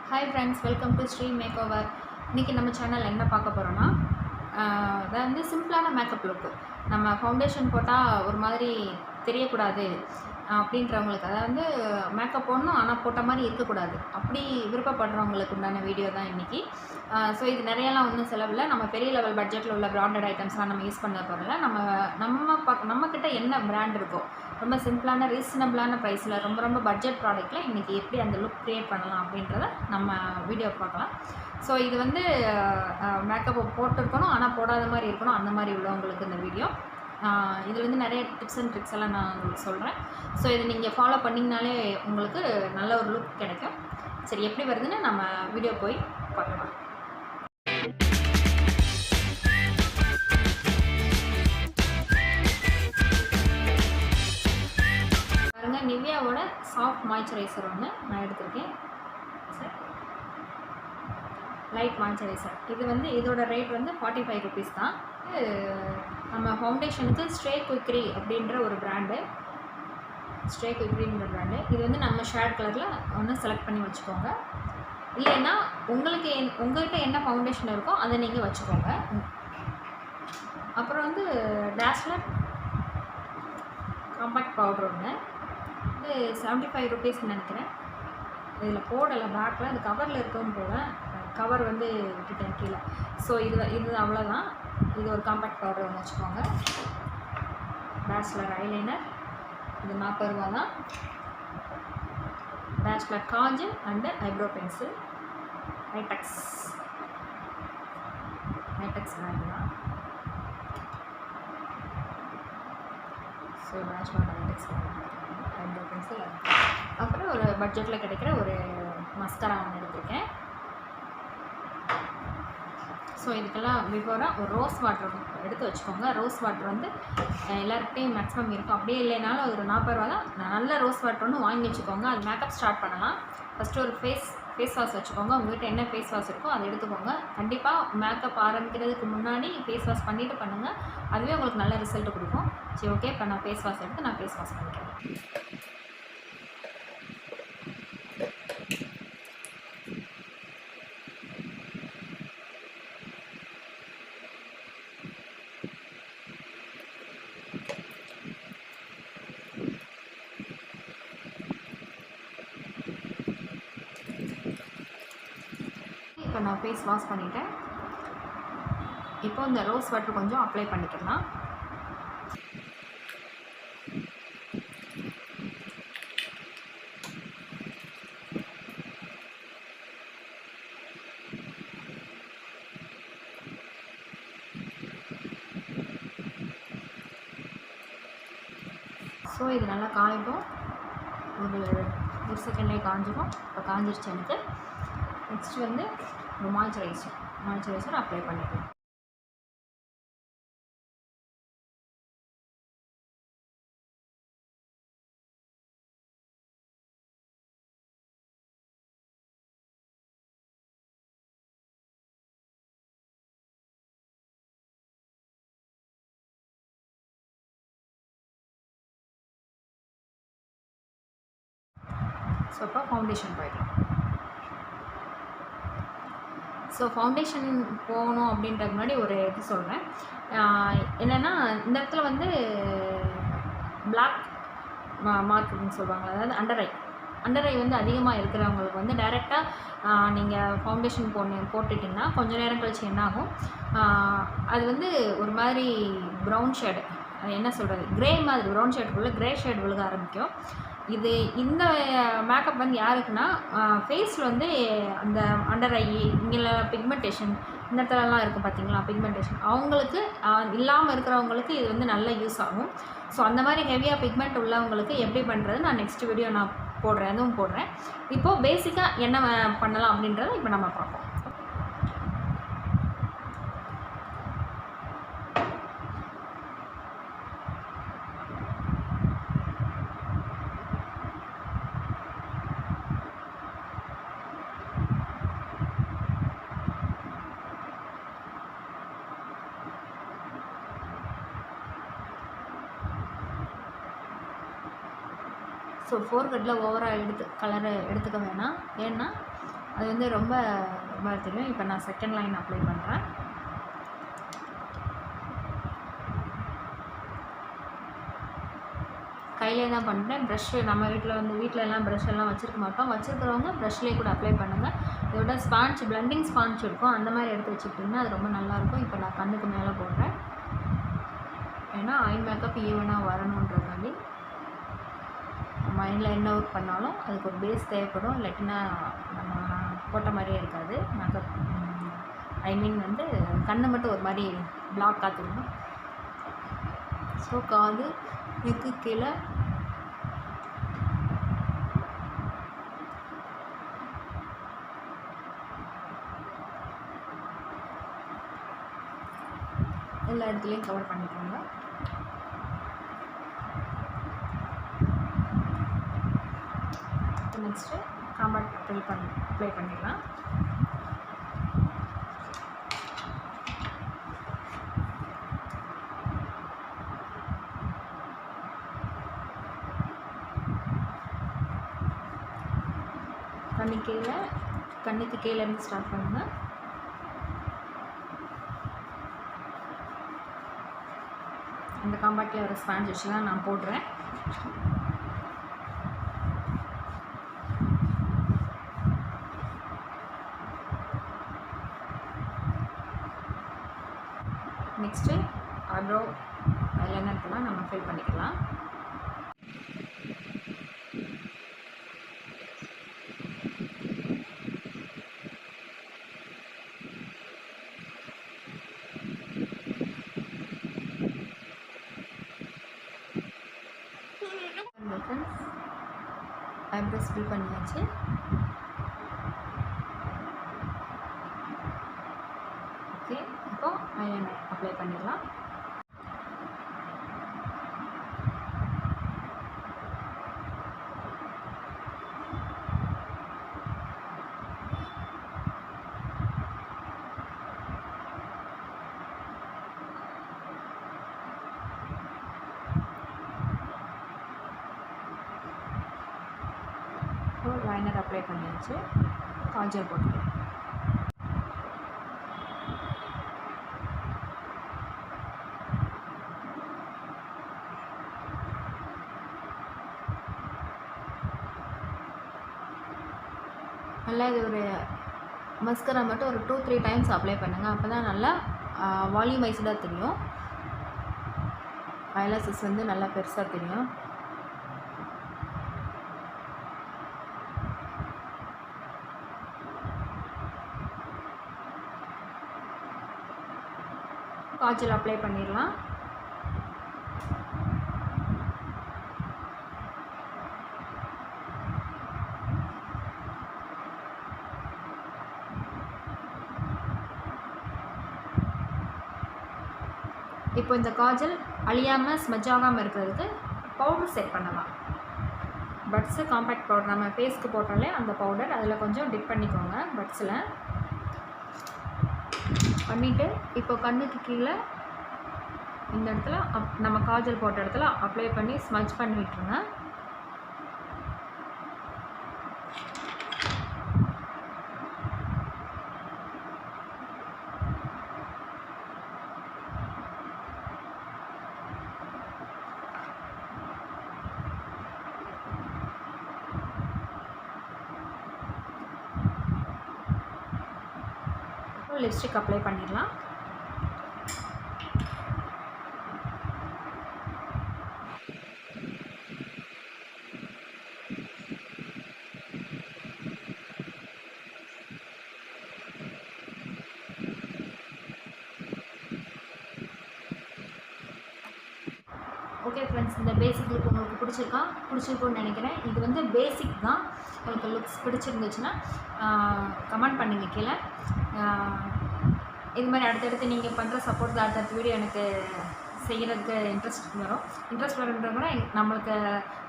Hi friends, welcome to Sri Makeover. இன்றைக்கி நம்ம channel என்ன பார்க்க போகிறோன்னா அதாவது வந்து சிம்பிளான மேக்கப் லுக்கு. நம்ம ஃபவுண்டேஷன் போட்டால் ஒரு மாதிரி தெரியக்கூடாது அப்படின்றவங்களுக்கு, அதாவது வந்து மேக்கப் போடணும் ஆனால் போட்ட மாதிரி இருக்கக்கூடாது, அப்படி விருப்பப்படுறவங்களுக்கு உண்டான வீடியோ தான் இன்றைக்கி. ஸோ இது நிறையலாம் ஒன்றும் செலவில் நம்ம பெரிய லெவல் பட்ஜெட்டில் உள்ள பிராண்டட் ஐட்டம்ஸ்லாம் நம்ம யூஸ் பண்ண போகிறதில்ல. நம்மக்கிட்ட என்ன பிராண்ட் இருக்கோ ரொம்ப சிம்பிளான ரீசனபிளான ப்ரைஸில் ரொம்ப பட்ஜெட் ப்ராடக்ட்டில் இன்றைக்கி எப்படி அந்த லுக் க்ரியேட் பண்ணலாம் அப்படின்றத நம்ம வீடியோ பார்க்கலாம். ஸோ இது வந்து மேக்கப் போட்டிருக்கணும் ஆனால் போடாத மாதிரி இருக்கணும், அந்த மாதிரி உள்ளவங்களுக்கு இந்த வீடியோ. இதில் வந்து நிறைய டிப்ஸ் அண்ட் ட்ரிக்ஸ் எல்லாம் நான் உங்களுக்கு சொல்கிறேன். ஸோ இதை நீங்கள் ஃபாலோ பண்ணிங்கனாலே உங்களுக்கு நல்ல ஒரு லுக் கிடைக்கும். சரி, எப்படி வருதுன்னு நம்ம வீடியோ போய் பார்க்கலாம். பாருங்கள், நிவியாவோட சாஃப்ட் மாய்ஸ்சரைசர் ஒன்று நான் எடுத்திருக்கேன். Light moisturiser. இது வந்து இதோட ரேட் வந்து 45 rupees தான். நம்ம ஃபவுண்டேஷனுக்கு ஸ்ட்ரே குயிக்ரி அப்படின்ற ஒரு பிராண்டு, ஸ்ட்ரே குயிக்ரின்ற பிராண்டு. இது வந்து நம்ம ஷேட் கலரில் ஒன்று செலக்ட் பண்ணி வச்சுக்கோங்க. இல்லைன்னா உங்கள்கிட்ட என்ன ஃபவுண்டேஷன் இருக்கோ அதை நீங்கள் வச்சுக்கோங்க. அப்புறம் வந்து dazller காம்பேக்ட் பவுடர் ஒன்று, இது 75 rupees நினைக்கிறேன். இதில் போடலை, பேக்கில் அது கவரில் இருக்கவும் போல, கவர் வந்து விட்டுட்டேன் கீழே. ஸோ இது அவ்வளோதான். இது ஒரு காம்பேக்ட் பவுடர் ஒன்று வச்சுக்கோங்க. dazller ஐலைனர், இது 40 ரூபா தான். dazller kajal and eyebrow pencil, eyetex brand தான். So dazller eyetex eyebrow pencil. அப்புறம் ஒரு பட்ஜெட்டில் கிடைக்கிற ஒரு மஸ்காரா ஒன்று எடுத்திருக்கேன். ஸோ இதுக்கெல்லாம் பிஃபோராக ஒரு ரோஸ் வாட்டர் எடுத்து வச்சுக்கோங்க. ரோஸ் வாட்டர் வந்து எல்லாருக்கிட்டையும் மேக்ஸிமம் இருக்கும், அப்படியே இல்லைனாலும் ஒரு 40 ரூபா தான். நல்ல ரோஸ் வாட்டர் ஒன்று வாங்கி வச்சுக்கோங்க. அது மேக்கப் ஸ்டார்ட் பண்ணலாம். ஃபஸ்ட்டு ஒரு ஃபேஸ் வாஷ் வச்சுக்கோங்க. உங்கள்கிட்ட என்ன ஃபேஸ் வாஷ் இருக்கோ அதை எடுத்துக்கோங்க. கண்டிப்பாக மேக்கப் ஆரம்பிக்கிறதுக்கு முன்னாடி ஃபேஸ் வாஷ் பண்ணிவிட்டு பண்ணுங்கள், அதுவே உங்களுக்கு நல்ல ரிசல்ட் கொடுக்கும். சரி, ஓகே. இப்போ நான் ஃபேஸ் வாஷ் எடுத்து நான் ஃபேஸ் வாஷ் பண்ணிக்கிறேன். இப்போ நான் ஃபேஸ் வாஷ் பண்ணிட்டேன். இப்போ இந்த ரோஸ் வாட்டர் கொஞ்சம் அப்ளை பண்ணிக்கலாம். ஸோ இது நல்லா காயட்டும். ஒரு செகண்ட்லேயே காஞ்சிடும். இப்போ காஞ்சிருச்சு எனக்கு. நெக்ஸ்ட் வந்து ஒரு மாய்ஸ்சரைசர் அப்ளை பண்ணிக்கலாம். ஸோ இப்போ ஃபவுண்டேஷன் போயிடலாம். ஸோ ஃபவுண்டேஷன் போகணும் அப்படின்றதுக்கு முன்னாடி ஒரு இது சொல்கிறேன். என்னென்னா, இந்த இடத்துல வந்து பிளாக் மார்க்குன்னு சொல்லுவாங்க, அதாவது அண்டர் ஐ வந்து அதிகமாக இருக்கிறவங்களுக்கு வந்து டைரெக்டாக நீங்கள் ஃபவுண்டேஷன் போட்டுட்டிங்கன்னா கொஞ்சம் நேரம் கழிச்சு என்ன ஆகும், அது வந்து ஒரு மாதிரி ப்ரௌன் ஷேடு, என்ன சொல்கிறது, க்ரே மாதிரி ப்ரௌன் ஷேடுக்குள்ளே க்ரே ஷேட் விழுக ஆரம்பிக்கும். இந்த மேக்கப் வந்து யாருக்குன்னா, ஃபேஸில் வந்து அந்த அண்டர் ஐ இங்கே பிக்மெண்டேஷன் இந்த இடத்துலலாம் இருக்கும் பார்த்தீங்களா, பிக்மெண்டேஷன், அவங்களுக்கு இல்லாமல் இருக்கிறவங்களுக்கு இது வந்து நல்ல யூஸ் ஆகும். ஸோ அந்த மாதிரி ஹெவியாக பிக்மெண்ட் உள்ளவங்களுக்கு எப்படி பண்ணுறது நான் நெக்ஸ்ட் வீடியோ நான் போடுறேன், அதுவும் போடுறேன். இப்போது பேசிக்காக என்ன பண்ணலாம் அப்படின்றத இப்போ நம்ம பார்ப்போம். ஸோ ஃபோர்ஹெட்டில் ஓவராக கலரை எடுத்துக்க வேணாம். ஏன்னா அது வந்து ரொம்ப ரொம்ப தெரியும். இப்போ நான் செகண்ட் லைன் அப்ளை பண்ணுறேன். கையிலே தான் பண்ணுறேன். ப்ரஷ்ஷு நம்ம வீட்டில் எல்லாம் ப்ரஷ் எல்லாம் வச்சுருக்க மாட்டோம். வச்சுருக்கிறவங்க ப்ரஷ்லேயே கூட அப்ளை பண்ணுங்கள். இதோட ஸ்பான்ச் பிளண்டிங் ஸ்பான்ச் இருக்கும், அந்த மாதிரி எடுத்து வச்சுக்கிட்டிங்கன்னா அது ரொம்ப நல்லாயிருக்கும். இப்போ நான் கண்ணுக்கு மேலே போடுறேன். ஏன்னா ஐ மேக்கப் ஈவனாக வரணுன்றதாண்டி. மைண்டில் என்ன ஒர்க் பண்ணாலும் அதுக்கு ஒரு பேஸ் தேவைப்படும். இல்லாட்டினா நம்ம போட்ட மாதிரியே இருக்காது மேக்கப். ஐ மீன் வந்து கண்ணை மட்டும் ஒரு மாதிரி பிளாக் காத்துக்கணும். ஸோ காது இதுக்கு கீழே எல்லா இடத்துலையும் கவர் பண்ணிக்கோங்க. நெக்ஸ்ட்டு காம்பேக்ட் அப்ளை பண்ணிடலாம். கண்ணுக்கு கீழேருந்து ஸ்டார்ட் பண்ணுங்கள். இந்த காம்பேக்டில் வர ஸ்பான்ச் வச்சு தான் நான் போடுறேன். நெக்ஸ்ட்டு ஐப்ரோ ஐலைனருக்கெல்லாம் நம்ம ஃபில் பண்ணிக்கலாம். ஐப்ரோஸ் ஃபில் பண்ணியாச்சு. ஓகே, இப்போ ஐலைனர் அப்ளை பண்ணிடலாம். லைனர் அப்ளை பண்ணியாச்சு. காஜல் போட்டுக்கலாம். நல்லா இது ஒரு மஸ்கரா மட்டும் ஒரு 2-3 டைம்ஸ் அப்ளை பண்ணுங்கள். அப்போ தான் நல்லா வால்யூமைஸ்டாக தெரியும். ஐலாஷஸ் வந்து நல்லா பெருசாக தெரியும். காஜல் அப்ளை பண்ணிடலாம். இப்போ இந்த காஜல் அழியாமல் ஸ்மஜ் ஆகாமல் இருக்கிறதுக்கு பவுடர் செட் பண்ணலாம். பட்ஸு காம்பேக்ட் பவுடர் நம்ம ஃபேஸ்க்கு போட்டாலே அந்த பவுடர் அதில் கொஞ்சம் டிப் பண்ணிக்கோங்க பட்ஸில் பண்ணிவிட்டு இப்போ கண்ணுக்கு கீழே இந்த இடத்துல நம்ம காஜல் போட்ட இடத்துல அப்ளை பண்ணி ஸ்மஜ் பண்ணி விட்டுருங்க. லிப்ஸ்டிக் அப்ளை பண்ணிடலாம். ஓகே ஃப்ரெண்ட்ஸ், இந்த பேசிக் லுக் உங்களுக்கு பிடிச்சிருக்கும்னு நினைக்கிறேன். இது வந்து பேசிக் தான். உங்களுக்கு லுக்ஸ் பிடிச்சிருந்துச்சுன்னா கமெண்ட் பண்ணுங்கள் கீழே. இது மாதிரி அடுத்தடுத்து நீங்கள் பண்ணுற சப்போர்ட் அடுத்தடுத்த வீடியோ எனக்கு செய்கிறதுக்கு இன்ட்ரெஸ்ட் வருன்றவங்க நம்மளுக்கு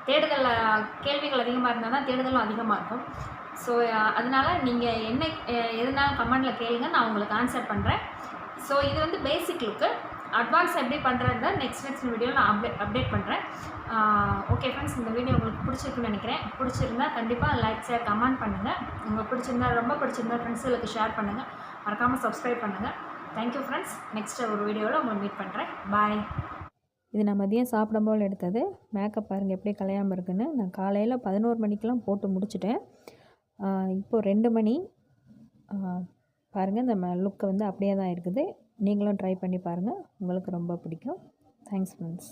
தேடுதலில் கேள்விகள் அதிகமாக இருந்தால் தான் தேடுதலும் அதிகமாக இருக்கும். ஸோ அதனால் நீங்கள் என்ன எதுனாலும் கமெண்டில் கேளுங்க, நான் உங்களுக்கு ஆன்சர் பண்ணுறேன். ஸோ இது வந்து பேசிக் லுக்கு. அட்வான்ஸ் எப்படி பண்ணுறதா நெக்ஸ்ட் வீடியோவில் நான் அப்டேட் பண்ணுறேன். ஓகே ஃப்ரெண்ட்ஸ், இந்த வீடியோ உங்களுக்கு பிடிச்சிருக்குன்னு நினைக்கிறேன். பிடிச்சிருந்தா கண்டிப்பாக லைக் ஷேர் கமெண்ட் பண்ணுங்கள். உங்களுக்கு பிடிச்சிருந்தா ரொம்ப பிடிச்சிருந்தா ஃப்ரெண்ட்ஸுகளுக்கு ஷேர் பண்ணுங்கள். மறக்காமல் சப்ஸ்கிரைப் பண்ணுங்கள். Thank you friends. நெக்ஸ்ட் ஒரு வீடியோவில் உங்களை மீட் பண்ணுறேன். பாய். இது நான் மதியம் சாப்பிடும்போது எடுத்தது. மேக்கப் பாருங்கள் எப்படி கலையாமல் இருக்குன்னு. நான் காலையில் 11 மணிக்கெலாம் போட்டு முடிச்சிட்டேன். இப்போது 2 மணி. பாருங்கள், இந்த லுக்கு வந்து அப்படியே தான் இருக்குது. நீங்களும் ட்ரை பண்ணி பாருங்கள், உங்களுக்கு ரொம்ப பிடிக்கும். Thanks friends.